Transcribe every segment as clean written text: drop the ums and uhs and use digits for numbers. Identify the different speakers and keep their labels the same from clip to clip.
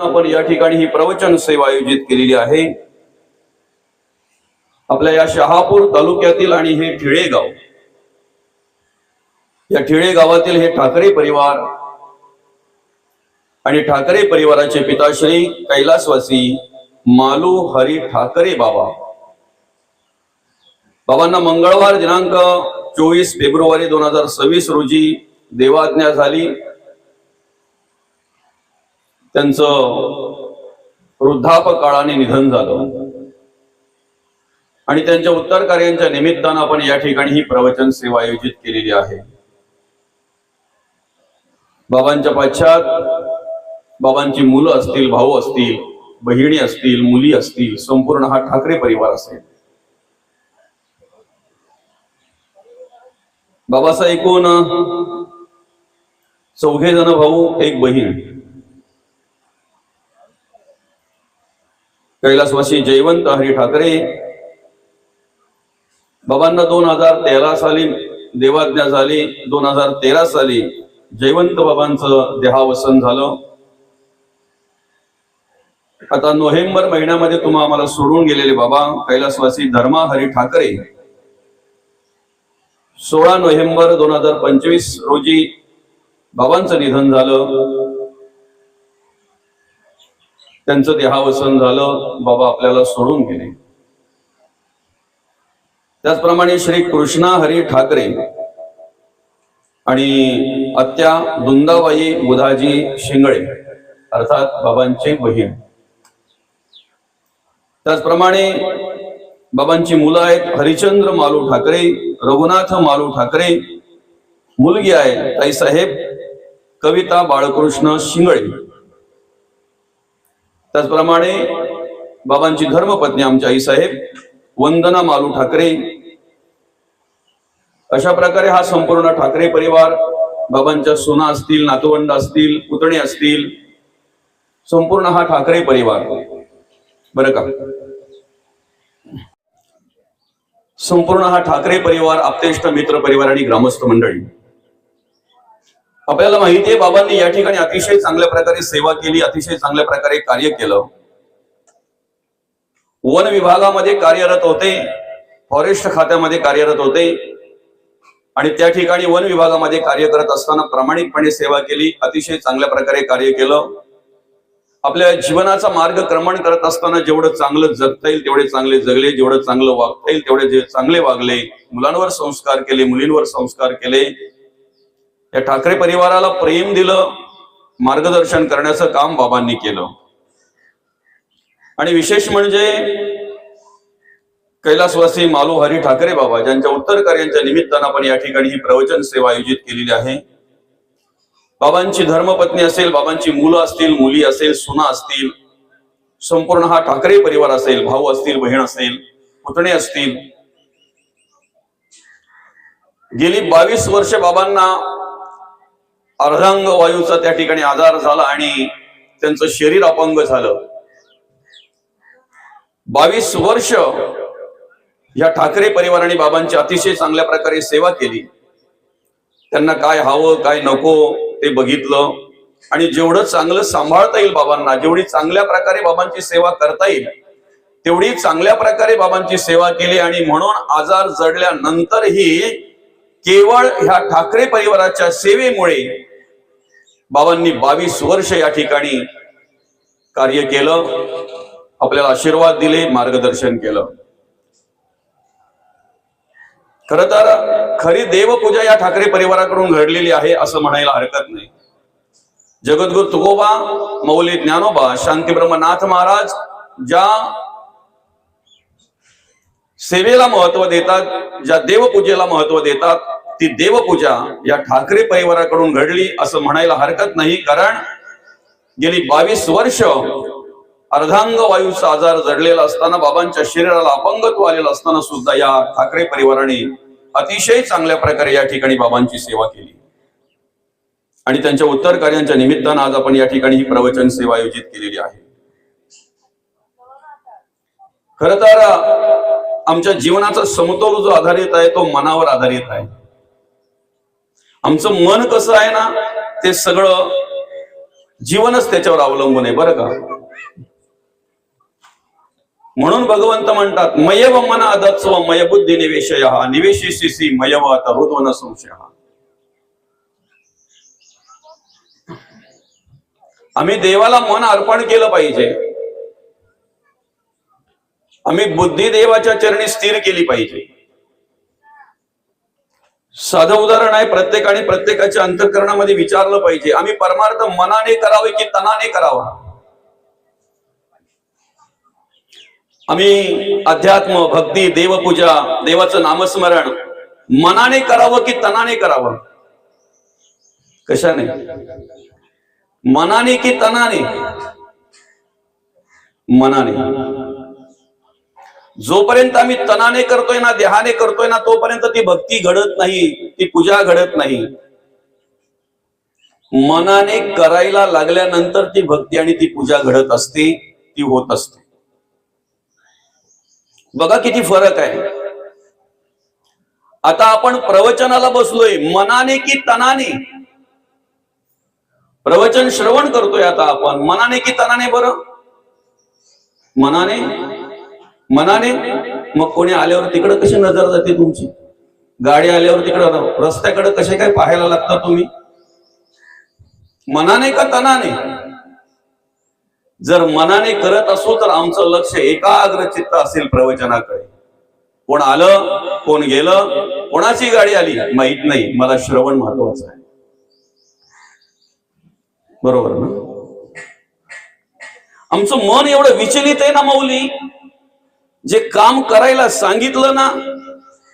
Speaker 1: आपण या ठिकाणी ही प्रवचन सेवा आयोजित केलेली आहे। आपल्या या शहापूर तालुक्यातील आणि हे ठिळे गाव, या ठिळे गावातील हे ठाकरे परिवार आणि ठाकरे परिवाराचे पिताश्री कैलासवासी मालू हरी ठाकरे बाबांना मंगळवार दिनांक 24 फेब्रुवारी 2026 रोजी देवाज्ञा झाली। त्यांचं वृद्धापकाळाने निधन झालं आणि त्यांच्या उत्तर कार्यांच्या निमित्तानं आपण या ठिकाणी ही प्रवचन सेवा आयोजित केलेली आहे। बाबांच्या पश्चात बाबांची मुलं असतील, भाऊ असतील, बहिणी असतील, मुली असतील, संपूर्ण हा ठाकरे परिवार असेल। बाबाचा एकूण 4 जण भाऊ, एक बहीण। कैलासवासी जयवंत हरी ठाकरे बाबांना 2013 साली देवाज्ञा झाली। 2013 साली जयवंत बाबांचं देहावसन झालं। आता नोव्हेंबर महिन्यामध्ये तुम्हा आम्हाला सोडून गेलेले बाबा कैलासवासी धर्मा हरी ठाकरे 16 नोव्हेंबर 2025 रोजी बाबांचं निधन झालं। त्यांचं देहावसन झालं, बाबा आपल्याला सोडून गेले। त्याचप्रमाणे श्री कृष्णा हरी ठाकरे आणि आत्या दुंदाबाई बुधाजी शिंगळे अर्थात बाबांची बहीण। त्याचप्रमाणे बाबांची मुलं आहेत हरिचंद्र मालू ठाकरे, रघुनाथ मालू ठाकरे, मुलगी आहे ताईसाहेब कविता बाळकृष्ण शिंगळे। त्याचप्रमाणे बाबांची धर्मपत्नी आमच्या आईसाहेब वंदना मालू ठाकरे। अशा प्रकारे हा संपूर्ण ठाकरे परिवार, बाबांच्या सुना असतील, नातवंड असतील, पुतणे असतील, संपूर्ण हा ठाकरे परिवार बरं का, संपूर्ण हा ठाकरे परिवार, आप्तेष्ट मित्र परिवार आणि ग्रामस्थ मंडळी। आपल्याला माहिती आहे बाबांनी या ठिकाणी अतिशय चांगल्या प्रकारे सेवा केली, अतिशय चांगल्या प्रकारे कार्य केलं। वन विभागामध्ये कार्यरत होते, फॉरेस्ट खात्यामध्ये कार्यरत होते आणि त्या ठिकाणी वन विभागामध्ये कार्य करत असताना प्रामाणिकपणे सेवा केली, अतिशय चांगल्या प्रकारे कार्य केलं। आपल्या जीवनाचा मार्गक्रमण करत असताना जेवढं चांगलं जगता येईल तेवढे चांगले जगले, जेवढं चांगलं वागता येईल तेवढे चांगले वागले, मुलांवर संस्कार केले, मुलींवर संस्कार केले। या ठाकरे परिवाराला प्रेम दिलं, मार्गदर्शन करण्याचं काम बाबांनी केलं। आणि विशेष म्हणजे कैलासवासी मालू हरी ठाकरे बाबा ज्यांच्या उत्तर कार्यांच्या निमित्तानं आपण या ठिकाणी ही प्रवचन सेवा आयोजित केलेली आहे। बाबांची धर्मपत्नी असेल, बाबांची मुलं असतील, मुली असेल, सुना असतील, संपूर्ण हा ठाकरे परिवार असेल, भाऊ असतील, बहीण असेल, पुतणे असतील। गेली 22 वर्ष बाबांना अर्धांग वायूचा त्या ठिकाणी आजार झाला आणि त्यांचं शरीर अपंग झालं। 22 वर्ष या ठाकरे परिवाराने बाबांची अतिशय चांगल्या प्रकारे सेवा केली। त्यांना काय हवं काय नको ते बघितलं आणि जेवढं चांगलं सांभाळता येईल बाबांना, जेवढी चांगल्या प्रकारे बाबांची सेवा करता येईल तेवढी चांगल्या प्रकारे बाबांची सेवा केली। आणि म्हणून आजार जडल्यानंतरही केवळ ह्या ठाकरे परिवाराच्या सेवेमुळे बाबांनी 22 वर्ष या ठिकाणी कार्य केलं, आपल्याला आशीर्वाद दिले, मार्गदर्शन केलं। खर तर खरी देवपूजा या ठाकरे परिवाराकडून घडलेली आहे असं म्हणायला हरकत नाही। जगद्गुरु तुकोबा, मौली ज्ञानोबा, शांती ब्रह्मनाथ महाराज ज्या सेवेला महत्व देतात, ज्या देवपूजेला महत्व देतात, ती देवपूजा या ठाकरे परिवाराकडून घडली असं म्हणायला हरकत नाही। कारण गेली 22 वर्ष अर्धांग वायूचा आजार जडलेला असताना, बाबांच्या शरीराला अपंगत्व आलेलं असताना सुद्धा या ठाकरे परिवाराने अतिशय चांगल्या प्रकारे या ठिकाणी बाबांची सेवा केली। आणि त्यांच्या उत्तर कार्यांच्या निमित्तानं आज आपण या ठिकाणी ही प्रवचन सेवा आयोजित केलेली आहे। खर तर आमच्या जीवनाचा समतोल जो आधारित आहे तो मनावर आधारित आहे। आमचं मन कसं आहे ना, ते सगळं जीवनच त्याच्यावर अवलंबून आहे बरं का. म्हणून भगवंत म्हणतात मयव मन अदत्स्व मय बुद्धी निवेशय निवेशिसी मयव हृद्वन संशय. आम्ही देवाला मन अर्पण केलं पाहिजे. आम्ही बुद्धी देवाच्या चरणी स्थिर केली पाहिजे. साधं उदाहरण आहे, प्रत्येकाने प्रत्येकाच्या अंतःकरणामध्ये विचारलं पाहिजे आम्ही परमार्थ मनाने करावे की तनाने करावा. आम्ही अध्यात्म भक्ती देवपूजा देवाचं नामस्मरण मनाने करावं की तनाने करावं. कशाने? मनाने की तनाने? मनाने. जोपर्यंत आम्ही तनाने करतोय ना देहाने करतोय ना तोपर्यंत ती भक्ती घडत नाही, ती पूजा घडत नाही. मनाने करायला लागल्यानंतर ती भक्ती आणि ती पूजा घडत असते, ती होत असते. बघा किती फरक आहे. आता आपण प्रवचनाला बसलोय मनाने की तनाने? प्रवचन श्रवण करतोय आता आपण मनाने की तनाने? बरं मनाने. मनाने. मग कोणी आल्यावर तिकडे कशी नजर जाते तुमची? गाडी आल्यावर तिकडं रस्त्याकडे कसे काय पाहायला लागता तुम्ही? मनाने का तनाने? जर मनाने करत असो तर आमचं लक्ष एकाग्र चित्त असेल प्रवचनाकडे. कोण आलं कोण गेलं कोणाची गाडी आली माहित नाही, मला श्रवण महत्वाचं आहे. बरोबर ना? आमचं मन एवढं विचलित आहे ना मौली, जे काम करायला सांगितलं ना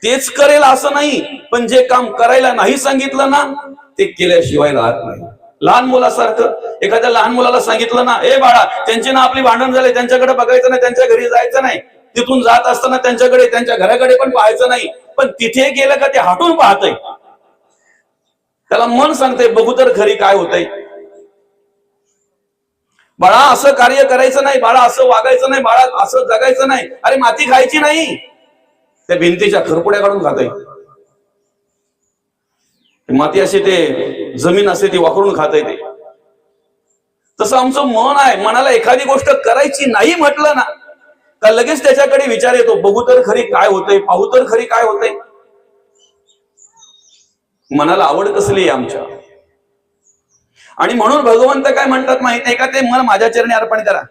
Speaker 1: तेच करेल असं नाही, पण जे काम करायला नाही सांगितलं ना ते केल्याशिवाय राहत नाही. लहान मुलासारखं एखाद्या लहान मुलाला सांगितलं ना ए बाळा त्यांची ना आपली भांडण झाले त्यांच्याकडे बघायचं नाही, त्यांच्या घरी जायचं नाही, तिथून जात असताना त्यांच्याकडे त्यांच्या घराकडे पण पाहायचं नाही, पण तिथे गेलं का ते हटून पाहतय. त्याला मन सांगते बघू तर खरी काय होतंय. बाळा असं कार्य करायचं नाही, बाळा असं वागायचं नाही, बाळा असं जगायचं नाही. अरे माती खायची नाही, त्या भिंतीच्या खरपुड्या काढून खाताय. माती अशी ते जमीन असते ती वाकरून खाताय ते. तसं आमचं मन आहे. मनाला एखादी गोष्ट करायची नाही म्हटलं ना का लगेच त्याच्याकडे विचार येतो बघू तर खरी काय होतंय, पाहू तर खरी काय होतंय. मनाला आवड कसली आहे आमच्या. आणि म्हणून भगवंत काय म्हणतात माहिती आहे का? ते मन माझ्या चरणी अर्पण करा.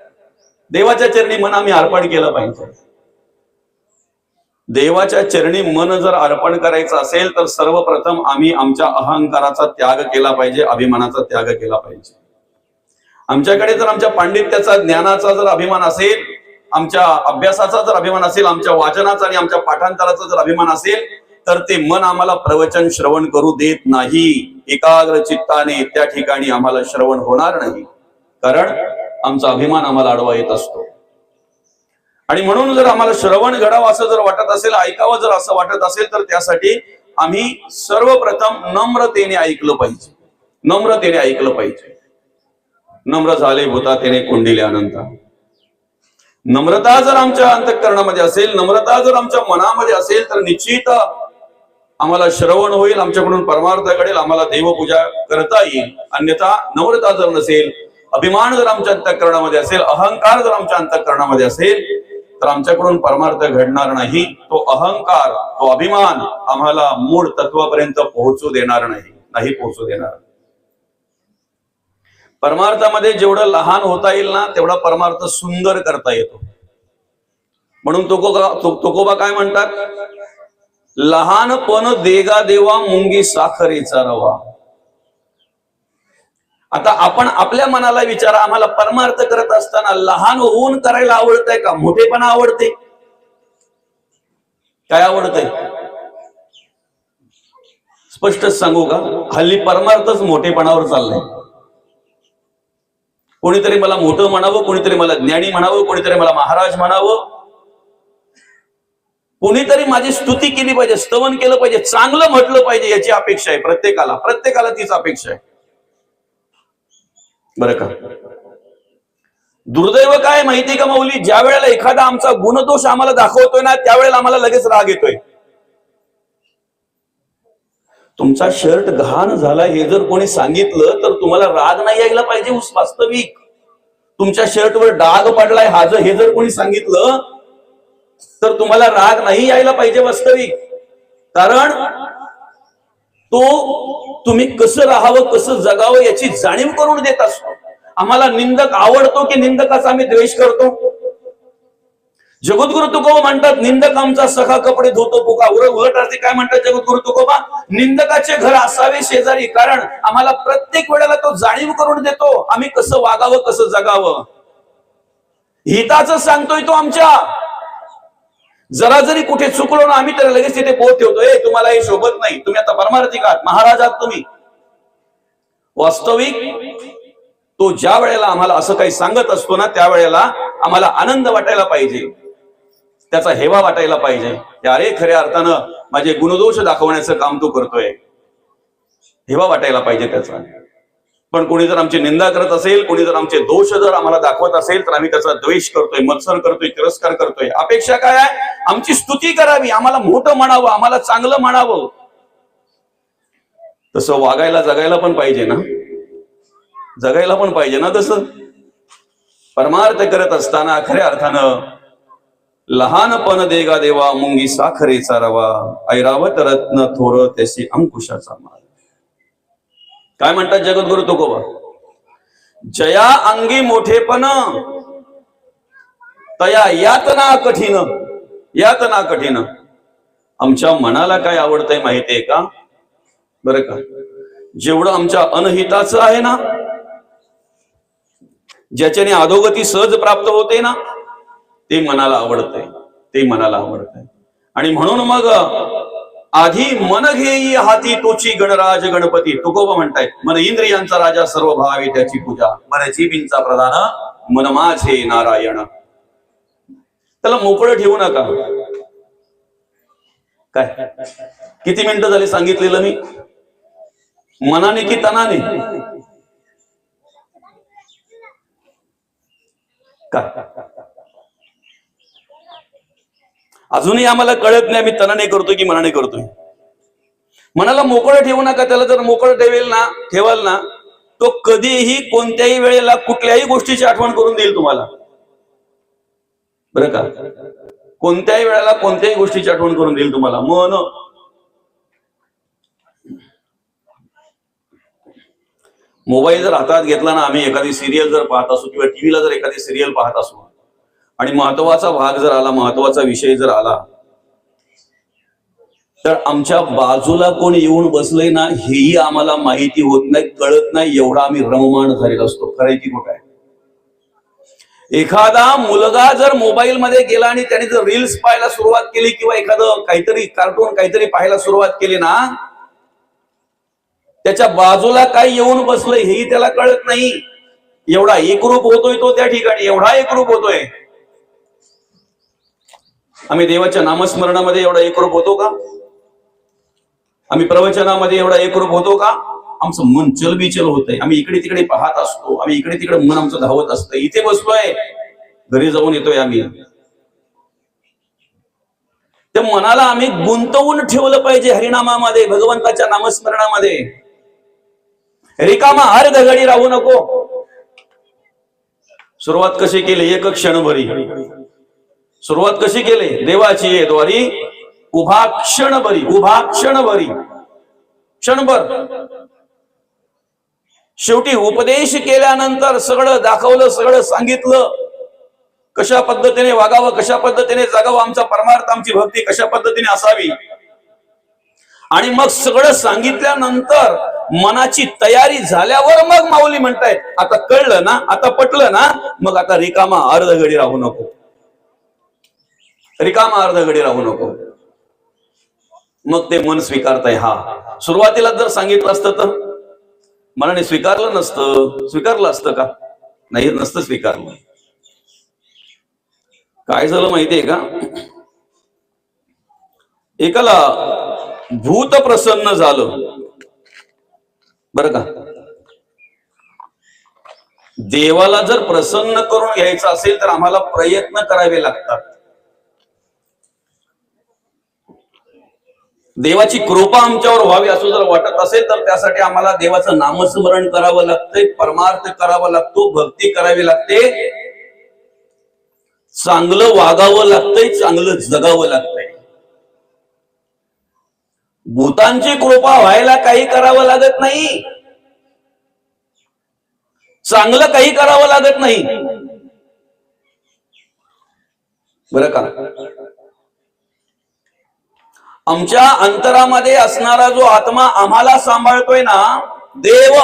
Speaker 1: देवाच्या चरणी मन आम्ही अर्पण केलं पाहिजे. देवाच्या चरणी मन जर अर्पण करायचं असेल तर सर्वप्रथम आम्ही आमच्या अहंकाराचा त्याग केला पाहिजे, अभिमानाचा त्याग केला पाहिजे. आमच्याकडे जर आमच्या पांडित्याचा ज्ञानाचा जर अभिमान असेल, आमच्या अभ्यासाचा जर अभिमान असेल, आमच्या वाचनाचा आणि आमच्या पाठांतराचा जर अभिमान असेल तर ते मन आम्हाला प्रवचन श्रवण करू देत नाही. एकाग्र चित्ताने त्या ठिकाणी आम्हाला श्रवण होणार नाही, कारण आमचा अभिमान आम्हाला अडवा येत असतो. आणि म्हणून जर आम्हाला श्रवण घडावं असं जर वाटत असेल, ऐकावं जर असं वाटत असेल तर त्यासाठी आम्ही सर्वप्रथम नम्रतेने ऐकलं पाहिजे. नम्रतेने ऐकलं पाहिजे. नम्र झाले भूतातेने कोंडिले अनंता. नम्रता जर आमच्या अंतःकरणामध्ये असेल, नम्रता जर आमच्या मनामध्ये असेल तर निश्चित आम्हाला श्रवण होईल, आमच्याकडून परमार्थ घडेल, आम्हाला देवपूजा करता येईल. अन्यथा नम्रता जर नसेल, अभिमान जर आमच्या अंतःकरणामध्ये असेल, अहंकार जर आमच्या अंतःकरणामध्ये असेल तर आमच्याकडून परमार्थ घडणार नाही. तो अहंकार तो अभिमान आम्हाला मूळ तत्वापर्यंत पोहोचू देणार नाही पोहोचू देणार. परमार्थामध्ये जेवढं लहान होता येईल ना तेवढा परमार्थ सुंदर करता येतो. म्हणून तुकोबा काय म्हणतात? लहानपण देगा देवा मुंगी साखरेचा रवा. आता आपण आपल्या मनाला विचारा, आम्हाला परमार्थ करत असताना लहान होऊन करायला आवडतंय का मोठेपणा आवडते? काय आवडतंय? स्पष्टच सांगू का? हल्ली परमार्थच मोठेपणावर चाललंय. कोणीतरी मला मोठं म्हणावं, कोणीतरी मला ज्ञानी म्हणावं, कोणीतरी मला महाराज म्हणावं, कोणीतरी माझी स्तुती केली पाहिजे, स्तवन केलं पाहिजे, चांगलं म्हटलं पाहिजे, याची अपेक्षा आहे प्रत्येकाला तीच अपेक्षा आहे. बरं का? दुर्दैव काय माहितीये का माऊली? ज्या वेळेला एखादा आमचा गुणदोष आम्हाला दाखवतोय ना त्यावेळेला आम्हाला लगेच राग येतोय. तुमचा शर्ट घाण झाला हे जर कोणी सांगितलं तर तुम्हाला राग नाही यायला पाहिजे. वास्तविक तुमच्या शर्टवर डाग पडलाय हे जर कोणी सांगितलं तर तुम्हाला राग नाही यायला पाहिजे वास्तविक. कारण तो तुम्ही कसं राहावं कसं जगावं याची जाणीव करून देत असतो. आम्हाला निंदक आवडतो की निंदकाचा आम्ही द्वेष करतो? जगद्गुरु तुकोबा म्हणतात निंदक आमचा सखा कपडे धुतो पुका. उलट अर्थे काय म्हणतात जगद्गुरु तुकोबा? निंदकाचे घर असावे शेजारी. कारण आम्हाला प्रत्येक वेळेला तो जाणीव करून देतो आम्ही कसं वागावं कसं जगावं. हिताचं सांगतोय तो आमच्या. जरा जरी कुठे चुकलो ना आम्ही तर लगेच तिथे बोट ठेवतोय, तुम्हाला हे शोभत नाही, तुम्ही आता परमार्थिक आहात, महाराज आहात तुम्ही. वास्तविक तो ज्या वेळेला आम्हाला असं काही सांगत असतो ना त्यावेळेला आम्हाला आनंद वाटायला पाहिजे, त्याचा हेवा वाटायला पाहिजे की अरे खऱ्या अर्थानं माझे गुणदोष दाखवण्याचं काम तो करतोय, हेवा वाटायला पाहिजे त्याचा. पण कोणी जर आमची निंदा करत असेल, कोणी जर आमचे दोष जर आम्हाला दाखवत असेल तर आम्ही त्याचा द्वेष करतोय, मत्सर करतोय, तिरस्कार करतोय. अपेक्षा काय आहे? आमची स्तुती करावी, आम्हाला मोठं म्हणावं, आम्हाला चांगलं म्हणावं. तसं वागायला जगायला पण पाहिजे ना, जगायला पण पाहिजे ना तसं. परमार्थ करत असताना खऱ्या अर्थानं लहानपण देगा देवा मुंगी साखरेचा रवा, ऐरावत रत्न थोर त्याशी अंकुशाचा माल. काय म्हणतात जगद्गुरु तुकोबा? जया अंगी मोठेपण तया यातना कठीण, यातना कठीण. आमच्या मनाला काय आवडतंय माहितीये का? बरं का, जेवढं आमच्या अनहिताचं आहे ना, ज्याच्याने अधोगती सहज प्राप्त होते ना, ते मनाला आवडतंय, ते मनाला आवडतंय. आणि म्हणून मग आधी मन घेई हाती तोची गणराज गणपती. तुकोबा म्हणतायत मन इंद्रियांचा राजा सर्व भावे त्याची पूजा, मन जीवींचा प्रधान मन माझे नारायण. त्याला मोकळं ठेवू नका. काय किती मिनिटं झाली सांगितलेलं मी? मनाने की तनाने? काय अजूनही आम्हाला कळत नाही आम्ही तनाने करतोय की मनाने करतोय. मनाला मोकळं ठेवू नका. त्याला जर मोकळं ठेवाल ना तो कधीही कोणत्याही वेळेला कुठल्याही गोष्टीची आठवण करून देईल तुम्हाला. बरं का, कोणत्याही वेळेला कोणत्याही गोष्टीची आठवण करून देईल तुम्हाला. मन मोबाईल जर हातात घेतला ना, आम्ही एखादी सिरियल जर पाहत असू किंवा टीव्हीला जर एखादी सिरियल पाहत असू आणि महत्वाचा भाग जर आला, महत्वाचा विषय जर आला, तर आमच्या बाजूला कोण येऊन बसलंय ना हेही आम्हाला माहिती होत नाही, कळत नाही, एवढा आम्ही रममाण झालेला असतो. खरंय की खोटं आहे? एखादा मुलगा जर मोबाईल मध्ये गेला आणि त्याने जर रील्स पाहायला सुरुवात केली किंवा एखादं काहीतरी कार्टून काहीतरी पाहायला सुरुवात केली ना, त्याच्या बाजूला काय येऊन बसलंय हेही त्याला कळत नाही. एवढा एकरूप होतोय तो त्या ठिकाणी, एवढा एकरूप होतोय. आम्ही देवाच्या नामस्मरणामध्ये एवढा एकरूप होतो का? आम्ही प्रवचनामध्ये एवढा एकरूप होतो का? आमचं मन चलबिचल होतंय, आम्ही इकडे तिकडे पाहत असतो, आम्ही इकडे तिकडे मन आमचं धावत असतं. इथे बसलोय, घरी जाऊन येतोय आम्ही. त्या मनाला आम्ही गुंतवून ठेवलं पाहिजे हरिनामामध्ये, भगवंताच्या नामस्मरणामध्ये. रिकामा अर्ध घडी राहू नको. सुरुवात कशी केली? एक क्षणभरी सुरुवात कशी केली? देवाची ये द्वारी उभा क्षणभरी, उभा क्षणभरी, क्षणभर. शेवटी उपदेश केल्यानंतर सगळं दाखवलं, सगळं सांगितलं, कशा पद्धतीने वागावं, कशा पद्धतीने जगावं, आमचा परमार्थ, आमची भक्ती कशा पद्धतीने असावी. आणि मग सगळं सांगितल्यानंतर मनाची तयारी झाल्यावर मग माऊली म्हणतायत आता कळलं ना, आता पटलं ना, मग आता रिकामा अर्ध घडी राहू नको, रिकामा अर्ध घडी राहू नको. मग ते मन स्वीकारताय. हा सुरुवातीला जर सांगितलं असतं तर मनाने स्वीकारलं नसतं. स्वीकारलं असतं का? नाही, नसतं स्वीकारलं. काय झालं माहितीये का? एकाला भूत प्रसन्न झालं. बरं का, देवाला जर प्रसन्न करून घ्यायचं असेल तर आम्हाला प्रयत्न करावे लागतात. देवाची कृपा आमच्यावर व्हावी असं जर वाटत असेल तर त्यासाठी आम्हाला देवाचं नामस्मरण करावं लागतंय, परमार्थ करावा लागतो, भक्ती करावी लागते, चांगलं वागावं लागतंय, चांगलं जगावं लागतंय. भूतांची कृपा व्हायला काही करावं लागत नाही, चांगलं काही करावं लागत नाही, बरं का. आमच्या अंतरामध्ये असणारा जो आत्मा आम्हाला सांभाळतोय ना, देव,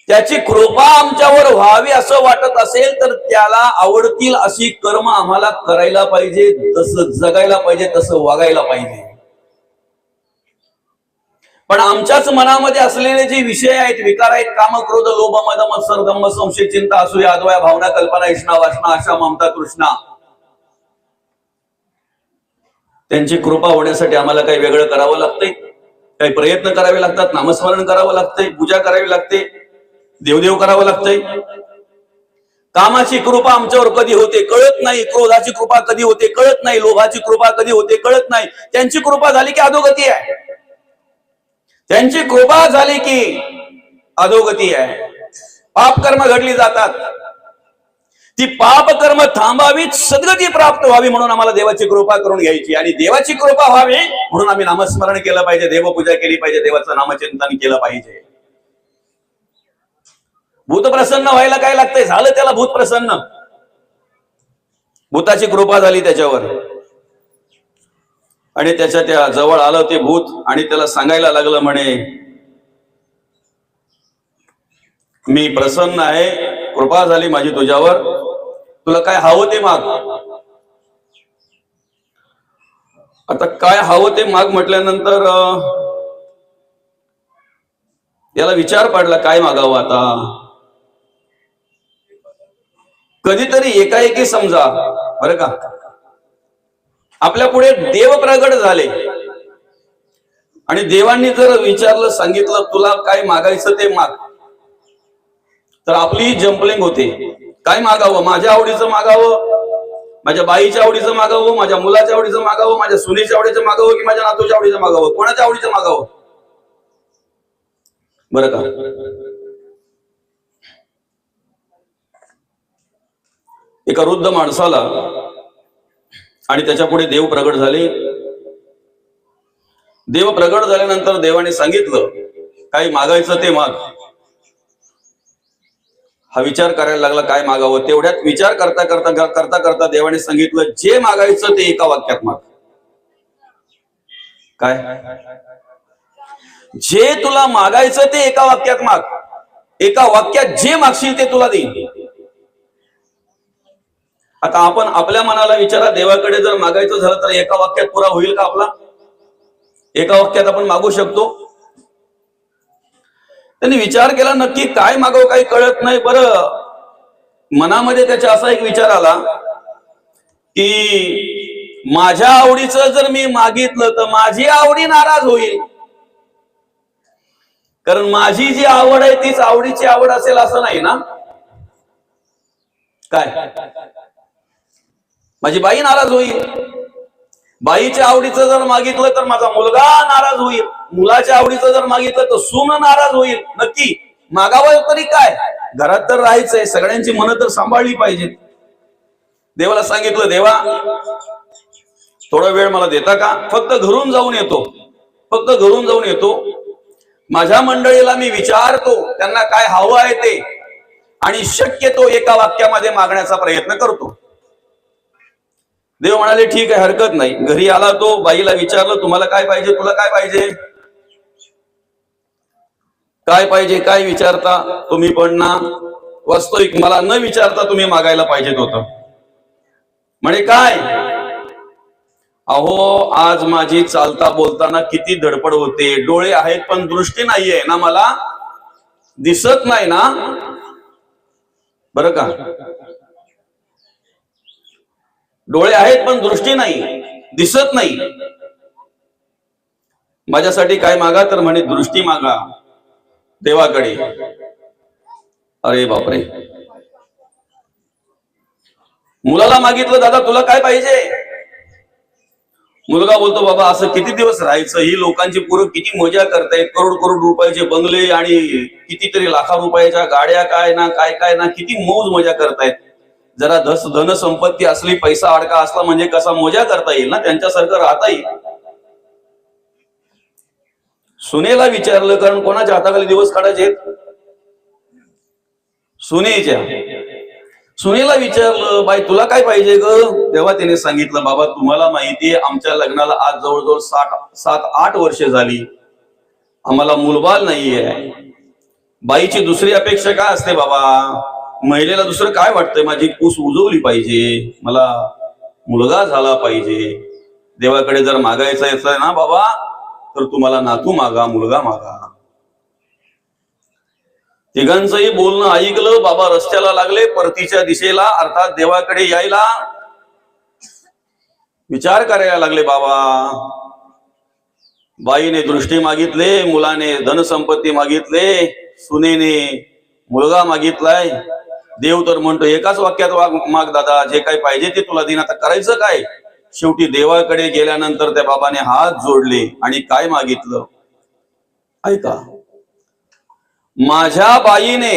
Speaker 1: त्याची कृपा आमच्यावर व्हावी असं वाटत असेल तर त्याला आवडतील अशी कर्म आम्हाला करायला पाहिजे, तसं जगायला पाहिजे, तसं वागायला पाहिजे. पण आमच्याच मनामध्ये असलेले जे विषय आहेत, विकार आहेत, काम, क्रोध, लोभ, मद, मत्सर, दंभ, संशय, चिंता, असूया, अद्वया, भावना, कल्पना, इष्णा, वासना, आशा, ममता, तृष्णा, त्यांची कृपा होण्यासाठी आम्हाला काही वेगळं करावं लागतंय, काही प्रयत्न करावे लागतात, नामस्मरण करावं लागतंय, पूजा करावी लागते, देवदेव करावं लागतंय. कामाची कृपा आमच्यावर कधी होते कळत नाही, क्रोधाची कृपा कधी होते कळत नाही, लोभाची कृपा कधी होते कळत नाही. त्यांची कृपा झाली की अधोगती आहे, त्यांची कृपा झाली की अधोगती आहे. पाप कर्म घडली जातात, ती पाप कर्म थांबावीत, सद्गती प्राप्त व्हावी म्हणून आम्हाला देवाची कृपा करून घ्यायची. आणि देवाची कृपा व्हावी म्हणून आम्ही नामस्मरण केलं पाहिजे, देवपूजा केली पाहिजे, देवाचं नामचिंतन केलं पाहिजे. भूत प्रसन्न व्हायला काय लागतंय, झालं त्याला भूत प्रसन्न, भूताची कृपा झाली त्याच्यावर, आणि त्याच्या त्या जवळ आलं ते भूत आणि त्याला सांगायला लागलं, म्हणे मी प्रसन्न आहे, कृपा झाली माझी तुझ्यावर, तुला काय हवं ते माग. आता काय हवं ते माग म्हटल्यानंतर याला विचार पडला काय मागावं आता. कधीतरी एकाएकी समजा, बरं का, आपल्या पुढे देव प्रगट झाले आणि देवांनी जर विचारलं, सांगितलं तुला काय मागायचं ते माग, तर आपली जंपलिंग होते. काय मागावं, माझ्या आवडीचं मागावं, माझ्या बाईच्या आवडीचं मागावं, माझ्या मुलाच्या आवडीचं मागावं, माझ्या सुनेच्या आवडीचं मागावं, की माझ्या नातूच्या आवडीचं मागावं, कोणाच्या आवडीचं मागावं, बरं का. एका वृद्ध माणसाला आणि त्याच्या पुढे देव प्रगट झाले. देव प्रगट झाल्यानंतर देवाने सांगितलं काय मागायचं ते माग. हा विचार करायला लागला काय मागावं. तेवढ्यात विचार करता करता करता करता देवाने सांगितलं जे मागायचं ते एका वाक्यात माग. काय, जे तुला मागायचं ते एका वाक्यात माग, एका वाक्यात जे मागशील ते तुला देईल. आता आपण आपल्या मनाला विचारा, देवाकडे जर मागायचं झालं तर एका वाक्यात पुरा होईल का आपला? एका वाक्यात आपण मागू शकतो? त्यांनी विचार केला नक्की काय मागावं काही कळत नाही. बरं, मनामध्ये त्याच्या असा एक विचार आला की माझ्या आवडीचं जर मी मागितलं तर माझी आवडी नाराज होईल, कारण माझी जी आवड आहे तीच आवडीची आवड असेल असं नाही ना. काय, माझी बाई नाराज होईल, बाईच्या आवडीचं जर मागितलं तर माझा मुलगा नाराज होईल, मुलाच्या आवडीचं जर मागितलं तर सून नाराज होईल. नक्की मागावं तरी काय, घरात तर राहायचंय, सगळ्यांची मनं तर सांभाळली पाहिजेत. देवाला सांगितलं देवा थोडा वेळ मला देता का, फक्त घरून जाऊन येतो, फक्त घरून जाऊन येतो, माझ्या मंडळीला मी विचारतो त्यांना काय हवं आहे ते, आणि शक्यतो एका वाक्यामध्ये मागण्याचा प्रयत्न करतो. देव म्हणाले ठीक आहे हरकत नाही. घरी आला तो, बाईला विचारलं तुम्हाला काय पाहिजे, तुला काय पाहिजे, काय पाहिजे काय विचारता तुम्ही, पण ना वास्तविक मला न विचारता तुम्ही मागायला पाहिजेत होतं. म्हणे काय, अहो आज माझी चालता बोलताना किती धडपड होते, डोळे आहेत पण दृष्टी नाहीये ना, मला दिसत नाही ना, बरं का, डोळे आहेत पण दृष्टी नाही, दिसत नाही. माझ्यासाठी काय मागा, तर म्हणे दृष्टी मागा देवाकडे. अरे बापरे. मुलाला मागितलं दादा तुला काय पाहिजे, मुलगा बोलतो, बाबा असं किती दिवस राहायचं, ही लोकांची पोरं किती मजा करतायत, करोड करोड रुपयाचे बंगले आणि कितीतरी लाखा रुपयाच्या गाड्या, काय ना काय काय ना, किती मौज मजा करतायत. जरा धन संपत्ती असली, पैसा अडका असला म्हणजे कसा मजा करता येईल ना, त्यांच्यासारखं राहता येईल. सुनेला विचारलं, कारण कोणाच्या हाताखाली दिवस काढायचे, सुनेला विचारलं, बाई तुला काय पाहिजे ग? तेव्हा तिने सांगितलं, बाबा तुम्हाला माहितीये आमच्या लग्नाला आज जवळजवळ 7-8 वर्षे झाली, आम्हाला मुलबाळ नाहीये. बाईची दुसरी अपेक्षा काय असते बाबा? महिलेला दुसरं काय वाटतंय? माझी पूस उजवली पाहिजे, मला मुलगा झाला पाहिजे. देवाकडे जर मागायचं आहे ना बाबा, तर तुम्हाला नातू मागा, मुलगा मागा. तिघांचंही बोलणं ऐकलं. बाबा रस्त्याला लागले, परतीच्या दिशेला, अर्थात देवाकडे यायला विचार करायला लागले. बाबा बाईने दृष्टी मागितले, मुलाने धनसंपत्ती मागितले, सुनेने मुलगा मागितलाय. देव तर म्हणतो एकाच वाक्यात माग दादा, जे काही पाहिजे ते तुला देईन, आता करायचं काय? शेवटी देवाकडे गेल्यानंतर त्या बाबाने हात जोडले आणि काय मागितलं ऐका. माझ्या बाईने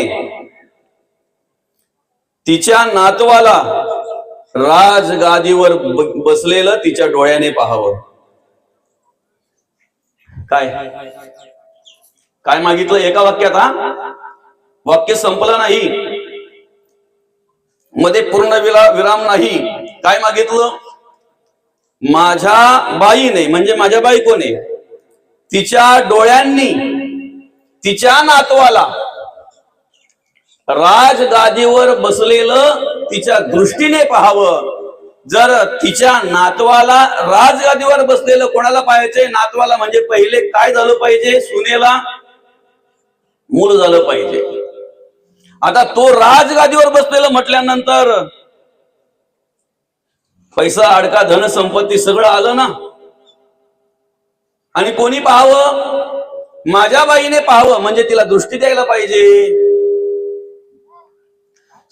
Speaker 1: तिच्या नातवाला राजगादीवर बसलेलं तिच्या डोळ्याने पाहावं. काय काय मागितलं एका वाक्यात? वाक्य संपलं नाही, मध्ये पूर्ण विराम नाही. काय मागितलं? माझ्या बाईने म्हणजे माझ्या बायकोने तिच्या डोळ्यांनी तिच्या नातवाला राजगादीवर बसलेलं तिच्या दृष्टीने पाहावं. जर तिच्या नातवाला राजगादीवर बसलेलं कोणाला पाहायचंय? नातवाला. म्हणजे पहिले काय झालं पाहिजे? सुनेला मूल झालं पाहिजे. आता तो राजगादीवर बसलेलं म्हटल्यानंतर पैसा अडका, धन संपत्ती सगळं आलं ना. आणि कोणी पाहावं? माझ्या बाईने पाहावं, म्हणजे तिला दृष्टी द्यायला पाहिजे.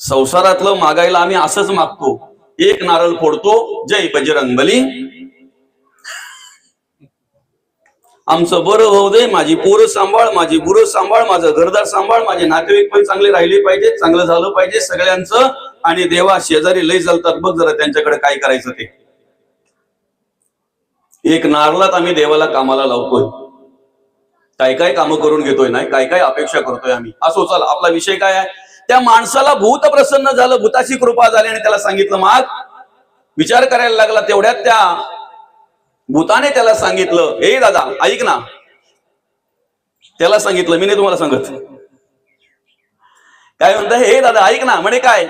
Speaker 1: संसारातलं मागायला आम्ही असंच मागतो, एक नारळ फोडतो, जय बजरंगबली, आमचं बरं होऊ दे, माझी पोरं सांभाळ, माझी गुरं सांभाळ, माझं घरदार सांभाळ, माझे नातेवाईक पण चांगले राहिले पाहिजे, चांगलं झालं पाहिजे सगळ्यांचं. आणि देवा शेजारी लय चालतात बघ जरा, त्यांच्याकडे काय करायचं ते. एक नारळात आम्ही देवाला कामाला लावतोय, काय काय कामं करून घेतोय, नाही काय काय अपेक्षा करतोय आम्ही. असो, चला आपला विषय काय आहे? त्या माणसाला भूत प्रसन्न झालं, भूताची कृपा झाली आणि त्याला सांगितलं माग. विचार करायला लागला. तेवढ्यात त्या भूताने त्याला सांगितलं, ए दादा ऐक ना. त्याला सांगितलं, मी नाही तुम्हाला सांगत. काय म्हणताय? हे दादा ऐक ना. म्हणे काय?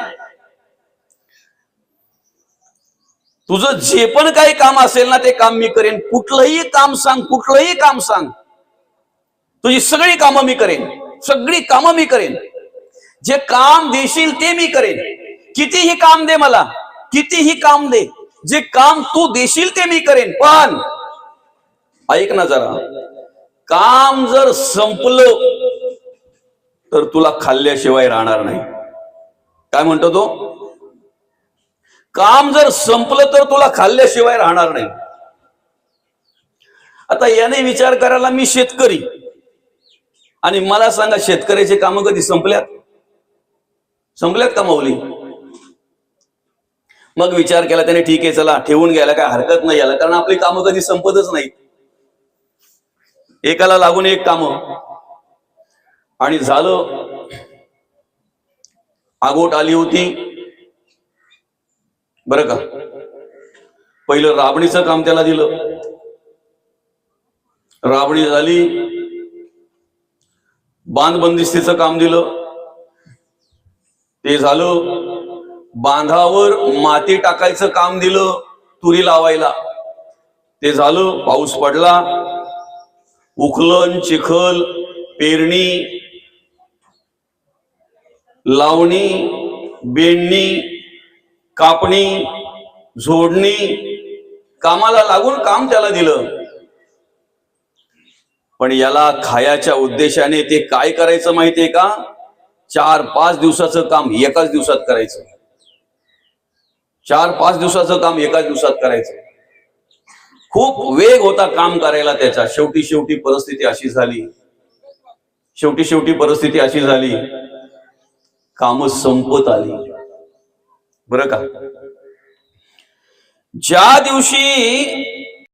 Speaker 1: तुझं जे पण काही काम असेल ना ते काम मी करेन. कुठलंही काम सांग, कुठलंही काम सांग, तुझी सगळी कामं मी करेन, सगळी कामं मी करेन. जे काम देशील ते मी करेन. कितीही काम दे मला, कितीही काम दे, जे काम तू देशील ते मी करेन. पण ऐक ना जरा, काम जर संपलं तर तुला खाल्ल्याशिवाय राहणार नाही. काय म्हणतो तो? काम जर संपलं तर तुला खाल्ल्याशिवाय राहणार नाही. आता याने विचार करायला, मी शेतकरी, आणि मला सांगा शेतकऱ्याचे काम कधी संपल्यात? संपल्यात का माऊली? मग विचार केला त्याने, ठीक आहे चला ठेवून घ्यायला काय हरकत नाही याला, कारण आपली कामं कधी संपतच नाही, एकाला लागून एक काम. आणि झालं, आगोट आली होती बरं का. पहिलं राबणीचं काम त्याला दिलं, राबणी झाली. बांधबंदिस्तीचं काम दिलं, ते झालं. बांधावर माती टाकायचं काम दिलं, तुरी लावायला, ते झालं. पाऊस पडला, उखलन, चिखल, पेरणी, लावणी, बेंडणी, कापणी, झोडणी, कामाला लागून काम त्याला दिलं. पण याला खायाच्या उद्देशाने ते काय करायचं माहितीये का? 4-5 दिवसाचं काम एकाच दिवसात करायचं. 4-5 दिवसाचं काम एकाच दिवसात करायचं. खूप वेग होता काम करायला त्याचा. शेवटी परिस्थिती अशी झाली, काम संपत आली. बरं का, ज्या दिवशी